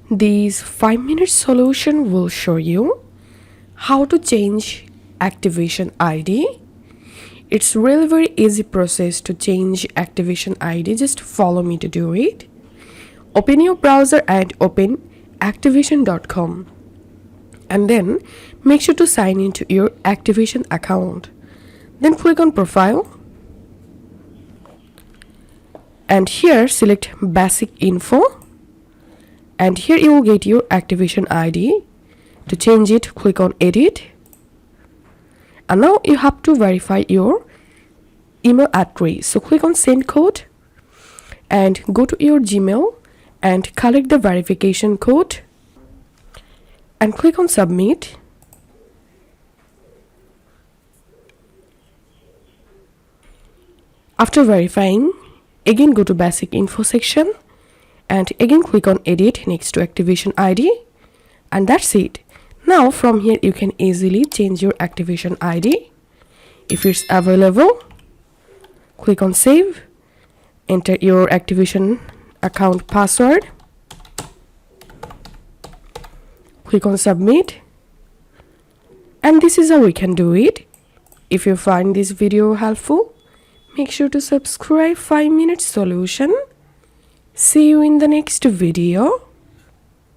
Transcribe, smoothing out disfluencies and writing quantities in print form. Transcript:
This 5-minute solution will show you how to change activation ID. It's really very easy process to change activation ID. Just follow me to do it. Open your browser and open activation.com and then make sure to sign into your Activation account. Then click on Profile and here select Basic Info, and here you will get your Activation ID. To change it, click on Edit, and now you have to verify your email address. So click on Send Code and go to your Gmail and collect the verification code and click on Submit. After verifying, again go to Basic Info section and again click on Edit next to Activation ID, and that's it. Now from here you can easily change your Activation ID. If it's available, click on Save, enter your Activation account password, click on Submit, and this is how we can do it. If you find this video helpful, make sure to subscribe 5-minute solution. See you in the next video.